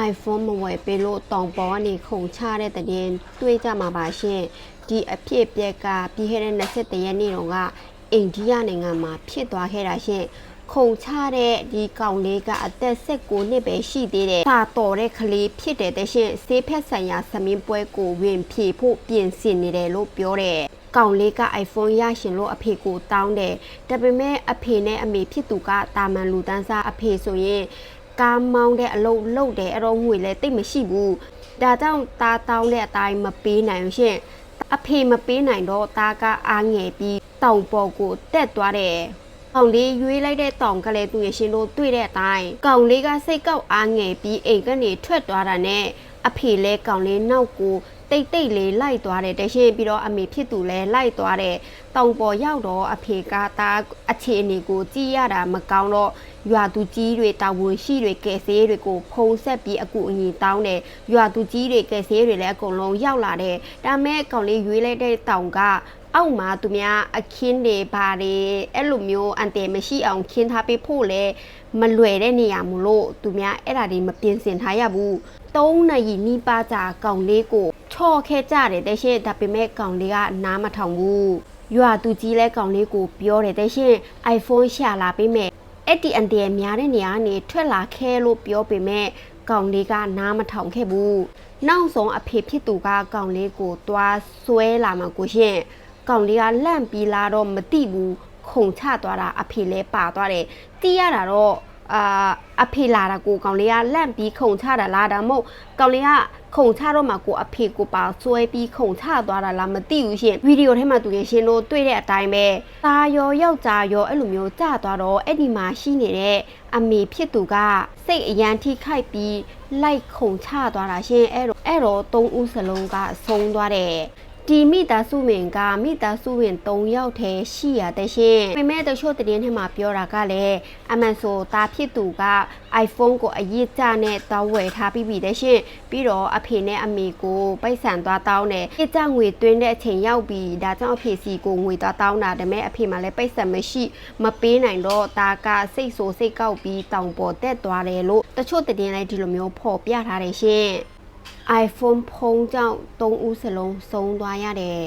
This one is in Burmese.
iPhone မဝယ်ပေးလို့တောင်ပေါ်ကနေခုန်ချတဲ့တည်င်းတွေးကြမှာပါရှင်ဒီအဖြစ်အပျက်ကပြီးခဲ့တဲ့21ရက်နေ့တုန်းကအိန္ဒိယနိုင်ငံမှာဖြစ်သွားခဲ့တာရှင်ခုန်ချတဲ့ဒီကောင်လေးကအသက်16နှစ်ပဲရှိသေးတယ်စာတော်တဲ့ကလေးဖြစ်တယ်တဲ့ရှင်ဆေးဖက်ဆိုင်ရာသမင်းပွဲကိုဝင်ဖြေဖို့ပြင်ဆင်နေတယ်လို့ပြောတယ်ကောင်လေးက iPhone ရရှင်လို့အဖေကိုတောင်းတယ်ဒါပေမဲ့အဖေနဲ့အမေဖြစ်သူကတာမန်လူတန်းစားအဖေဆိုရင်ကားမောင်းတဲ့အလုပ်လုပ်တယ်အဲ့တော့ငွေလည်းတိတ်မရှိဘူးဒါကြောင့်တားတောင်းတဲ့အတိုင်းမပေးနိုင်ဘူးရှင်အဖေမပေးနိုင်တော့တားကအားငယ်ပြီးတောင်ပေါ်ကိုတက်သွားတယ်ကောင်လေးရွေးလိုက်တဲ့တောင်ကလေးသူရရှင်တို့တွေ့တဲ့အတိုင်းကောင်လေးကစိတ်ကောက်အားငယ်ပြီးအိမ်ကနေထွက်သွားတာနဲ့အဖေလဲကောင်လေးနောက်ကိုတိတ်တိတ်လေးလိုက်သွားတယ်တရှင်ပြီးတော့အမေဖြစ်သူလဲလိုက်သွားတယ်တောင်ပေါ်ရောက်တော့အဖေကတာအခြေအနေကိုကြည့်ရတာမကောင်းတော့ရွာသူကြီးတွေတာဝန်ရှိတွေကယ်ဆယ်တွေကိုဖုံးဆက်ပြီးအကူအညီတောင်းတယ်ရွာသူကြီးတွေကယ်ဆယ်တွေလည်းအကုန်လုံးရောက်လာတယ်ဒါမဲ့ကောင်လေးရွေးလိုက်တဲ့တောင်ကအောက်မှာသူများအခင်းတွေဘာတွေအဲ့လိုမျိုးအန်တယ်မရှိအောင်ခင်းထားပေးဖို့လဲမလွယ်တဲ့နေရာမို့လို့သူများအဲ့ဒါတွေမပြင်ဆင်ထားရဘူး3နာရီနီးပါးကြာကောင်လေးကိုချော့ခဲကြတယ်တဲ့ရှင်ဒါပေမဲ့ကောင်လေးကနားမထောင်ဘူးရွာသူကြီးလဲကောင်လေးကိုပြောတယ်တဲ့ရှင် iPhone ရှာလာပေးမယ်အဲ့ဒီအန်တယ်များတဲ့နေရာကနေထွက်လာခဲလို့ပြောပေမဲ့ကောင်လေးကနားမထောင်ခဲ့ဘူးနောက်ဆုံးအဖေဖြစ်သူကကောင်လေးကိုတွားဆွဲလာမှကိုရှင်ကောင်လေးကလန့်ပြီးလာတော့မသိဘူးခုန်ချသွားတာအဖေလဲပါသွားတယ်တီးရတာတော့အဖေလာတာကိုကောင်လေးကလန့်ပြီးခုန်ချတာလားဒါမှမဟုတ်ကောင်လေးကခုန်ချတော့မှကိုအဖေကိုပါဆွဲပြီးခုန်ချသွားတာလားမသိဘူးရှင်ဗီဒီယိုထဲမှာသူရှင်တို့တွေ့တဲ့အတိုင်းပဲသားရောယောက်ျားရောအဲ့လိုမျိုးကြာသွားတော့အဲ့ဒီမှာရှိနေတဲ့အမေဖြစ်သူကစိတ်အရန်ထိခိုက်ပြီးလိုက်ခုန်ချသွားတာရှင်အဲ့တော့3ဦးစလုံးကဆုံးသွားတယ်ဒီမိသားစုဝင်ကမိသားစုဝင်3ယောက်ထဲရှိရတဲ့ရှင်ပေမဲ့တချို့သတင်းထဲမှာပြောတာကလည်းအမှန်ဆိုတာဖြစ်သူက iPhone ကိုအရေးကြနဲ့တောင်းဝယ်ထားပြီးပြီတဲ့ရှင်ပြီးတော့အဖေနဲ့အမေကိုပိုက်ဆံသွားတောင်းတယ်အကြငွေသွင်းတဲ့အချိန်ရောက်ပြီဒါကြောင့်အဖေစီကိုငွေသွားတောင်းတာဒါပေမဲ့အဖေမှလည်းပိုက်ဆံမရှိမပေးနိုင်တော့ဒါကစိတ်ဆိုးစိတ်ကောက်ပြီးတောင်ပေါ်တက်သွားတယ်လို့တချို့သတင်းလိုက်ဒီလိုမျိုးဖော်ပြထားတယ်ရှင်iPhone ဖုန်းကြောင့်3ဦးစလုံးဆုံးသွားရတယ်